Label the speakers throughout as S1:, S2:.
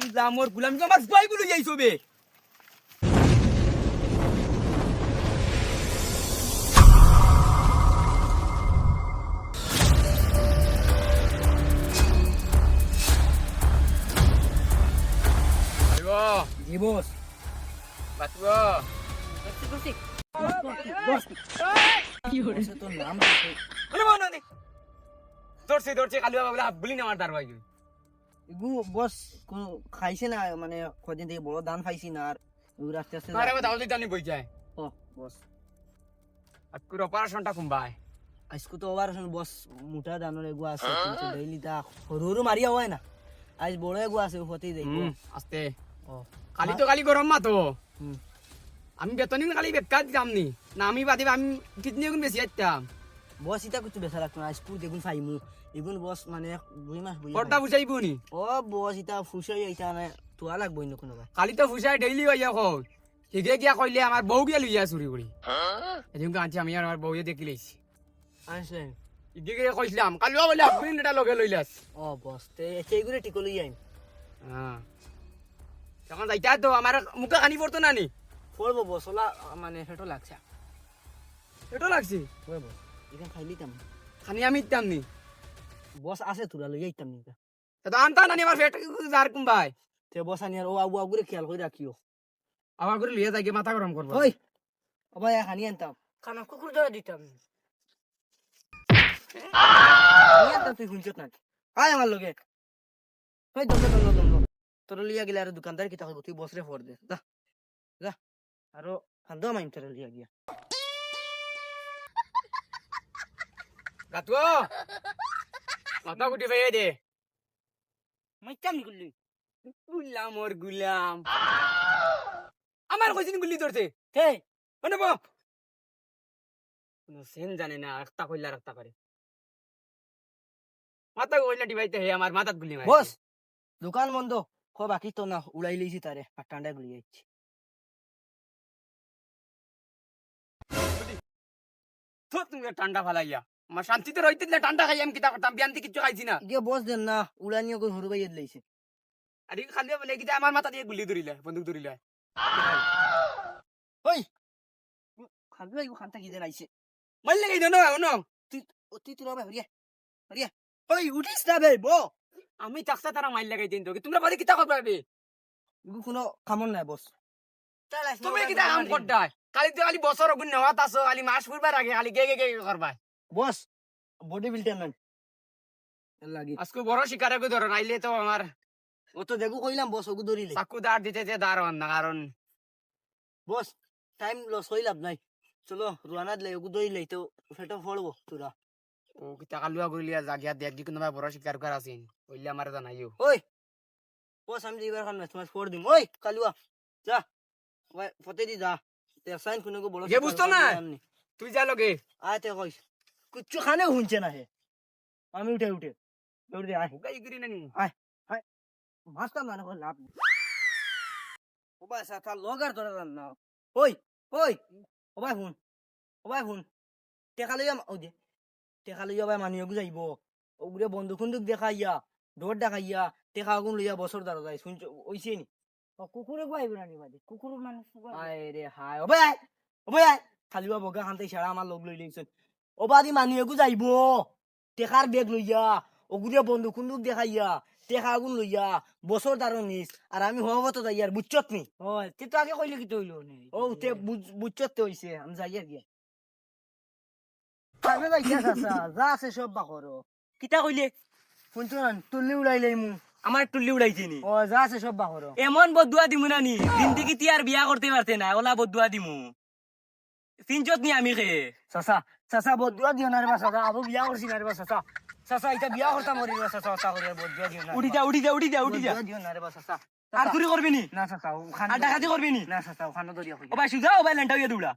S1: গুলাম ওর গুলাম আমার ভাই বলে যাইছো বে
S2: আইবো
S1: জি বস
S2: বাঁচবো
S1: তোর নাম বলছে।
S2: আরে মনে নেই ধরছে ধরছে কালু বাবা বলে বলি না আমার দারবাই
S1: এগু বস খাইছে না মানে কদিন থেকে বড় দান খাইছি না আর ওই আস্তে আস্তে
S2: আরে বাবা তাহলে জানি বই যায়
S1: ও বস
S2: আকুর অপারেশনটা কুম্বাই
S1: আজকে তো ওভার বস মোটা দানোর এগু আছে কিন্তু ডেইলি তা হরু মারিয়া হয় না আজ বড় এগু আছে হতেই দেখো
S2: আস্তে
S1: ও
S2: কালি তো কালি গরম মা তো
S1: হুম
S2: আমি বেতনি খালি বেকার দিতাম নি না আমি বাদে আমি কিডনি গুণ বেশি আইতাম
S1: বস এটা কিছু বেচা লাগতো না স্কুল দেখুন ফাইমু এগুন বস মানে 2 মাস বই
S2: কটা বুঝাইব নি
S1: ও বস এটা ফুসাই এটা না তোয়া লাগবই না কোনো ভাই
S2: কালি তো ফুসাই ডেইলি হইয়া কই হিগে গিয়া কইলে আমার বউ গিয়া লইয়া চুরি করি এদিকে আনছি আমি আর আমার বউয়ে দেখি লইছি
S1: আসেন
S2: হিগে গিয়া কইছিলাম কালি বলে আপনি এটা লগে লইলাস
S1: ও বস তে এইগুলো ঠিক লই আইন
S2: হ্যাঁ তখন যাইতা তো আমার মুখে খানি পড়তো না নি
S1: পড়বো বস ওলা মানে হেটো লাগছে
S2: এটা লাগছে
S1: ওই বস এখান খাইলি তাম
S2: খানি আমি ইতাম নি
S1: বস আছে তোরা লই আইতাম নি
S2: তো আনতা নানি আমার পেট যার কুম্বাই
S1: তে বস আনি আর ও আবু আগুরে খেয়াল করে রাখিও
S2: আবার করে লিয়ে যাই মাথা গরম করবো
S1: ওই ও ভাই খানি আনতাম খানা কুকুর ধরে দিতাম নিয়ে আনতাম তুই শুনছত না আয় আমার লগে ওই দম তোর লিয়া গেলে আর দোকানদার কি তাকে তুই বসরে ফোর দে যা যা আরো খান্দো মাইম তোর লিয়া গিয়া
S2: গাতুয়া মাথা গুটি ভাইয়া দে
S1: মাইতাম নি গুলি
S2: গুলাম ওর গুলাম আমার কইছিন গুলি ধরছে
S1: কে
S2: মানে বো কোনো সেন জানে না একটা কইলা রাখতা পারে মাথা কইলা ডিভাইতে হে আমার মাথাত গুলি মারে
S1: বস দোকান বন্ধ খ বাকি তো না উড়াই লইছি তারে আর ঠান্ডা গুলি যাচ্ছি
S2: তো তুমি ঠান্ডা ফালাইয়া আমার শান্তিতে রইতে দিলে ঠান্ডা খাই আমি কিতা করতাম বিয়ান্তি কিছু খাইছি না
S1: গিয়ে বস দেন না উড়ানিও করে হরু বাইয়ে লইছে
S2: আর খালি বলে কিতা আমার মাথা দিয়ে গুলি ধরিলে বন্দুক ধরিলে
S1: ওই খাবে খানটা কি দেন আইছে
S2: মাইল লাগাই না না
S1: তুই তুই রবে হরিয়া হরিয়া ওই উঠিস না বে বো
S2: আমি তাকসা তারা মাইল লাগাই দিন তো তোমরা বাড়ি কিতা করবে
S1: এগু কোনো কামন নাই বস
S2: তুমি কিতা কাম করতাই খালি তো খালি বছর গুণ নেওয়াত আছো খালি মাস ফুরবার আগে খালি গে গে গে করবা
S1: বস বডি বিল্ডার নাই লাগি
S2: আজকে বড় শিকারে কো ধরো নাইলে তো আমার
S1: ও তো দেখু কইলাম বস ওগু ধরিলে
S2: চাকু দাঁড় দিতে যে দাঁড় হন না কারণ
S1: বস টাইম লস হই লাভ নাই চলো রুয়ানা দিলে ওগু ধরিলে তো ফেটো ফলবো তোরা
S2: ও কিতা কালুয়া কইলিয়া জাগিয়া দেখ দি কোনবা বড় শিকার কর আছেন কইলে আমারে জানাইও
S1: ওই বস আমি দিবার খান না তোমার ফোর দিম ওই কালুয়া যা ওই ফতে দি যা তে সাইন কোন কো বড়
S2: এ বুঝতো না তুই যা লগে
S1: আতে কইস কুচ্চু খানে হুনছে না হে আমি উঠে উঠে দৌড় দে আয়
S2: গাই গরি নানি
S1: মাস্টার মানে কোনো লাভ নেই ও ভাই সাথা লগার ধরে না ওই ওই ও ভাই হুন টেকা লইয়া ও দে টেকা লইয়া ভাই মানিয়ে যাইব ওগুলো বন্দুক বন্দুক দেখাইয়া দৌড় দেখাইয়া টেকা আগুন লইয়া বছর দাঁড়া যায় শুনছ ওইছে নি কুকুরে গাইব না নিবাদি কুকুর মানুষ আয় রে হায় ও ভাই খালি বা বগা খানতে সারা আমার লগ লই লইছেন ও বাদি মানিয়ে যাইব টেকার বেগ লইয়া ওগুলো বন্দুক বন্দুক দেখাইয়া টেকা আগুন লইয়া বছর দাঁড়ো নিস আর আমি হওয়া তো যাই আর বুঝছত নি ও তে তো আগে কইলে কি হইলো ও তে বুঝছত তো হইছে আমি যাইয়া গিয়া আমি যাইয়া চাচা যা আছে সব বাকরো কিতা কইলে শুনছো না তুললি উড়াইলে মু
S2: আমার টুল্লি উড়াইছে নি
S1: ও যা আছে সব বাকরো
S2: এমন বদুয়া দিমু না নি জিন্দেগি তিয়ার বিয়া করতে পারতে না ওলা বদুয়া দিমু তিনজত নি আমি খে
S1: চাচা বদুয়া দিও না রে বা চাচা আবু বিয়া করছি না রে বা চাচা চাচা এটা বিয়া করতাম মরি রে চাচা চাচা করে বদুয়া দিও না
S2: উঠি যা
S1: বদুয়া দিও না রে বা চাচা
S2: আর চুরি করবি নি
S1: না চাচা ওখানে
S2: আর ডাকাতি করবি নি
S1: না চাচা ওখানে দরিয়া কই
S2: ও ভাই সুজা ও ভাই লেন্টা হইয়া দৌড়া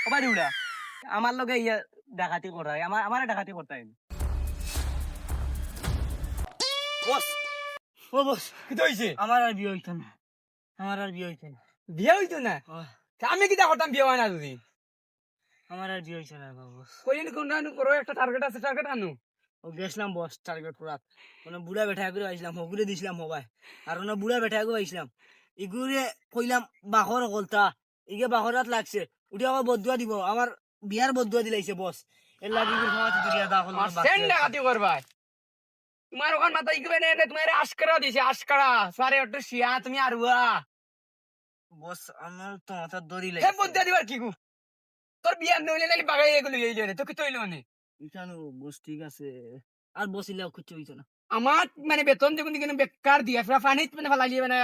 S2: ও ভাই দৌড়া আমার লগে ইয়া ডাকাতি করাই আমার ডাকাতি করতাই
S1: বস ও বস
S2: কি হইছে
S1: আমার আর বিয়ে হইতো না আমার আর বিয়ে হইতো না
S2: বিয়া হইতো না আমি কিটা করতাম বিয়া হয় না যদি
S1: আমার আর বিয়ে হইতো না বাবু
S2: কইন কোন করো একটা টার্গেট আছে টার্গেট আনু
S1: ও গেছিলাম বস টার্গেট পুরা মানে বুড়া বেঠা করে আইছিলাম হগুরে দিছিলাম হবাই আর না বুড়া বেঠা করে আইছিলাম ইগুরে কইলাম বাখর গলতা ইগে বাখরাত লাগছে উঠে আমার বদুয়া দিব আমার বিয়ার বদুয়া দিলাইছে বস এর লাগি কি সময় তুই দা হল
S2: সেন ডাকাতি করবাই তোমার ওখান মাথা ইকবে নে তোমার আশকারা দিছে আশকারা সারে একটু শিয়া তুমি আর হুয়া
S1: বস আমার তো মাথা দড়ি
S2: হে
S1: লাগছে
S2: বদ্দা দিবার কি গো তোর বিয়ার নইলে নালি বাগাই এগুলো এই লে তো কি তইলো নে
S1: ইটানো বস ঠিক আছে আর বসিলাও কিছু হইতো না
S2: আমার মানে বেতন দেখুন কিন্তু বেকার দিয়া ফেরা পানিত মানে ফালাইলি মানে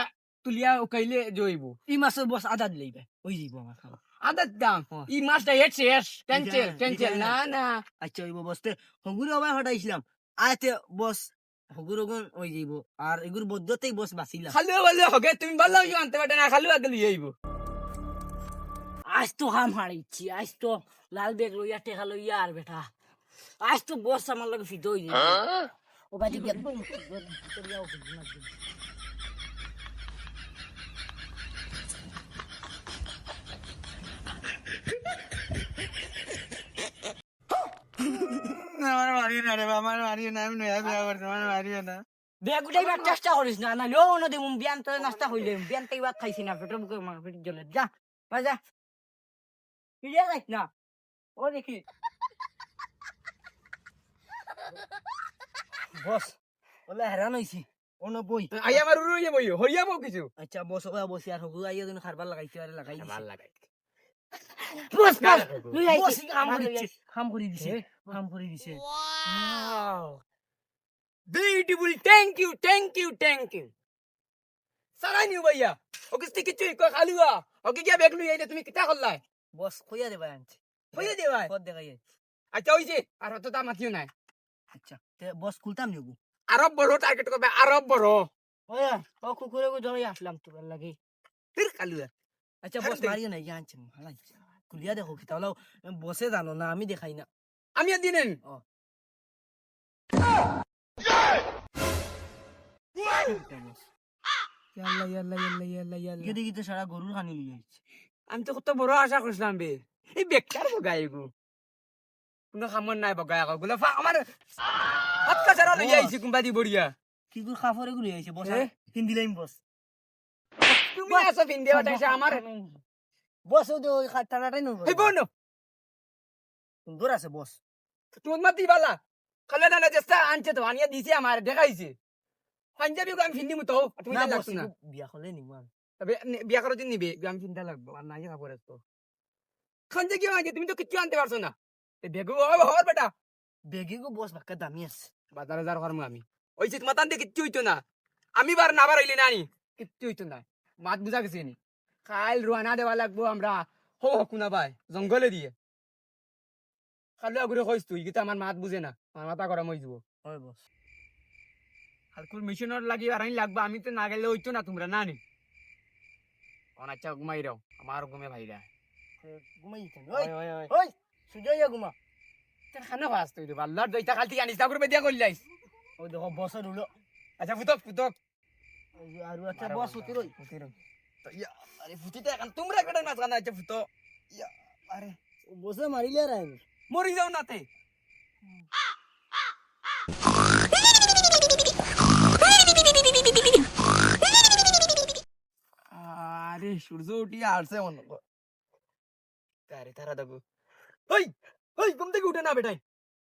S2: তুলিয়া উকাইলে জইব
S1: এই মাসের বস আদা দিলেই ওই যাইব আমার খাওয়া
S2: আদার দাম
S1: হ্যাঁ।
S2: ই মাছটা হেড শেষ টেনচেল
S1: এটা-
S2: টেনচেল
S1: এটা-
S2: না না
S1: আচ্ছা হইব বসতে হগুরে অবাই হটাইছিলাম আয়তে বস হগুর ওগুন ওই যাইব আর এগুর বদ্ধতেই বস বাঁচিলাম
S2: খালু বলে হগে তুমি বললো ইউ আনতে পারতে না খালু আগে লইয়া আইব
S1: আজ তো হাম হারিয়েছি আজ তো লাল বেগ লইয়া টেকা লইয়া আর বেটা আজ তো বস আমার লগে ফিট হয়ে যাবে ও বাদি একদম
S2: আমার মারিও না রে আমার মারিও না আমি নয়া বিয়া করতে আমার মারিও না
S1: বেগ উঠাইবার চেষ্টা করিস না না লো না দিম বিয়ান তো নাস্তা হইলে বিয়ান তাই ভাত খাইছি না পেটের বুকে মার পেট জ্বলে যা যা ফিরে যাইস না ও দেখি বস ওলা হেরান হইছি অন বই
S2: আই আমার উড়ু হইয়া বইও হইয়া বউ কিছু
S1: আচ্ছা বস ওয়া বসি আর হগু আইয়া কিন্তু খারবার লাগাইছি আর লাগাই দিছি
S2: ভাল লাগাই
S1: বস
S2: না,
S1: লই
S2: না,
S1: আইছি
S2: বস,
S1: কাম করে দিছে কাম করে দিছে
S2: Wow. Beautiful. Thank you. সারাই নিউ ভাইয়া ওকে কিছু কই খালুয়া ওকে গিয়া বেগ লইয়া তুমি কিতা করলাই
S1: বস কইয়া দেবা আনছি
S2: হইয়া দে ভাই
S1: কত দেখাই
S2: আচ্ছা হইছে আর তো দাম আতিও নাই
S1: আচ্ছা তে বস খুলতাম নিগু
S2: আরব বড় টার্গেট করবে আরব বড়
S1: ওয়া ও কুকুরে কো ধরে আসলাম তোর লাগি
S2: ফির খালুয়া
S1: আচ্ছা বস মারিও নাই জানছেন ভালাই কুলিয়া দেখো কি তাহলে বসে জানো না আমি দেখাই না
S2: আমি আর দিনেন
S1: ও
S2: ইয়াল্লা
S1: গেদি গিতে সারা গরুর খানি লিয়ে আইছে
S2: আমি তো কত বড় আশা করছিলাম বে এই বেকার বগাই গো কোনো খামন নাই বগাই গুলো আমার হাত কাছারা লইয়া আইছি কুম্বাদি বড়িয়া
S1: কি গুর খাফরে গুলি আইছে বস
S2: এ?
S1: তিন দিলাম বস
S2: তুমি আসো ফিন দেওয়া তাইছে আমার
S1: বস ও ওই খাটাটাই নব
S2: এই বোন
S1: সুন্দর আছে বস
S2: তুই মাতি বালা খালে না চেষ্টা আনছে তো আনিয়া দিছে আমার দেখাইছে পাঞ্জাবি আমি ফিন্দি মতো তুমি
S1: না বস
S2: লাগছো না
S1: বিয়া হলে নিমান
S2: তবে বিয়া করার দিন নিবে আমি চিন্তা লাগবো আর নাই খাবার তো খানজে কি আনছে তুমি তো কিচ্ছু আনতে পারছো না এই বেগু হওয়ার বেটা
S1: বেগে গো বস বাক্কা দামি আছে
S2: বাজারে যার করবো আমি ওই চিত মাতান দিয়ে কিচ্ছু হইতো না আমি বার না বার হইলে না আনি কিচ্ছু হইতো না মাত বুঝা গেছে নি খাইল রুয়ানা দেওয়া লাগবো আমরা হো হকুনা ভাই জঙ্গলে দিয়ে খালি আগুরে কইস তুই কিন্তু আমার মাত বুঝে না আমার মাথা গরম হয়ে যাব
S1: হয় বস
S2: হালকুর মেশিনের লাগি আর আমি লাগবা আমি তো না গেলে হইতো না তোমরা না নি অনাচ্ছা ঘুমাই রাও আমার ঘুমে ভাইরা
S1: ঘুমাই কেন
S2: ওই
S1: ওই
S2: ওই ওই
S1: ওই সুজয়া ঘুমা
S2: তোর খানা ফাস তুই রে বাল্লার দইতা খালতি আনিস তা করে দিয়া কইলাইস
S1: ওই দেখো বসের উলো
S2: আচ্ছা ফুতক
S1: আর একটা বস হতে রই
S2: তো ইয়া আরে ফুটিতে এখন তোমরা কেডা নাচ গানা আচ্ছা ফুতো ইয়া আরে
S1: বসে মারিলে রাই
S2: মরি যাও নাতে আরে সূর্য উঠিয়ে আসছে মনে কর তারে তারা দেখো ওই ওই ঘুম থেকে উঠে না বেটাই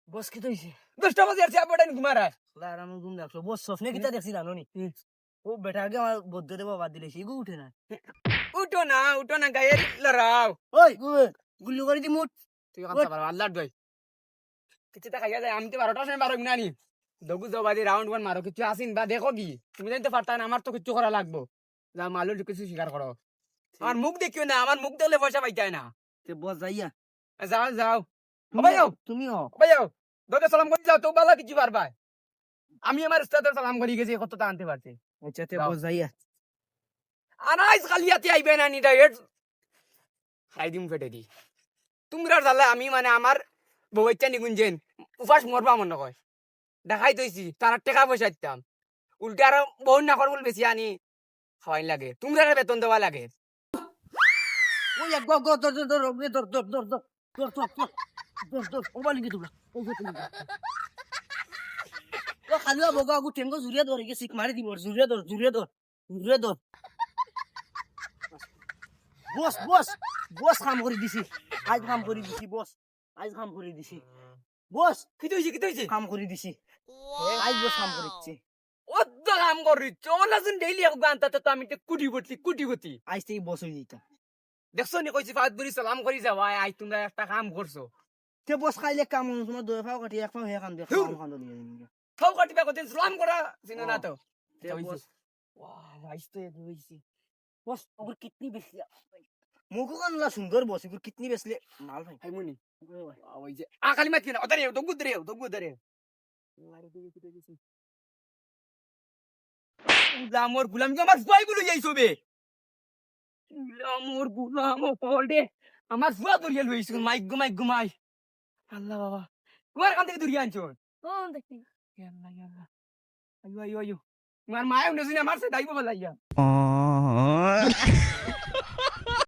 S1: বস কি তৈছে
S2: 10টা বাজে আর বেটাই ঘুমা রায়
S1: আর আমি ঘুম দেখছো বস স্বপ্নে কিটা দেখছি জানো নি ও বেটা আগে আমার বদ্ধ দেব বাদ দিলে সেগু উঠে না
S2: উঠো না গায়ে লড়াও
S1: ওই গুল্লু করে দি মুট
S2: তুই কাম পারো আল্লাহর দই কিছু তা খাইয়া যায় আমি তো 12টার সময় বারো না নি দগু যাও বাদি রাউন্ড ওয়ান মারো কিছু আসিন বা দেখো কি তুমি জানতে পারতা না আমার তো কিছু করা লাগবো যা মালুর কিছু স্বীকার করো আমার মুখ দেখিও না আমার মুখ দেখলে পয়সা পাইতাই না
S1: তে বস যাইয়া
S2: যাও ভাইও
S1: তুমিও
S2: ভাইও দোকে সালাম করে যাও তো বালা কিছু পারবা আমি আমার উস্তাদের সালাম করি গেছি কতটা আনতে পারছি
S1: আচ্ছা তে
S2: যাও।
S1: বস যাইয়া
S2: আনাইস খালিয়াতে আইবে না নিটা এর খাই দিম ফেটে দি তোমরা জানলে আমি মানে আমার বউচ্চা নিগুঞ্জেন উপাস মরবা মনে কয় দেখাই তৈছি তার টাকা পয়সা দিতাম উল্টা আর বহু না করবো বেশি আনি খাওয়াই লাগে তোমরা বেতন দেওয়া লাগে
S1: ওই গো গো দর দর দর দর দর দর দর দর দর দর দর দর ও বালি কি তোমরা ও গো তুমি ও খালি বগা আগু টেঙ্গো জুরিয়ে ধরে গেছে মারি দিব জুরিয়ে ধর জুরিয়ে ধর জুরিয়ে ধর বস বস বস কাম করে দিছি আজ কাম করে দিছি বস আজ কাম করে দিছি বস
S2: কি হইছে
S1: কাম করে দিছি আজ বস কাম করেছে
S2: অদ্দ কাম করি চলাছুন ডেইলি এক গান তাতে তো আমি কুটিপতি
S1: আজ থেকে বস হয়ে যেতা
S2: দেখছো নি কইছি ফাত বুড়ি সালাম করি যাওয়া আই তোমরা একটা কাম করছো
S1: তে বস খাইলে কাম তোমার দই ফাও কাটি এক ফাও হে কাম দে খাম খান দিয়ে
S2: খাও কাটিবা কত সালাম করা চিনো না তো
S1: তে বস ওয়াও আজ তো হইছে বস ওর কিতনি বেশি মুখো কানলা সুন্দর বস ওর কিতনি বেশলে মাল ভাই
S2: হাই মুনি ওই যে আকালি মাত কিনা ওদারে দগু দরে গুলাম কি আমার ফুয়াই গুলো যাইছো বে গুলাম হলডে আমার ফুয়া দরিয়া লইছো মাইক গুমাই আল্লাহ বাবা তোমার কান থেকে দরিয়া আনছো
S1: ও দেখি
S2: আল্লাহ আয়ো তোমার মায়ের নজিনা মারছে দাইবো বলাইয়া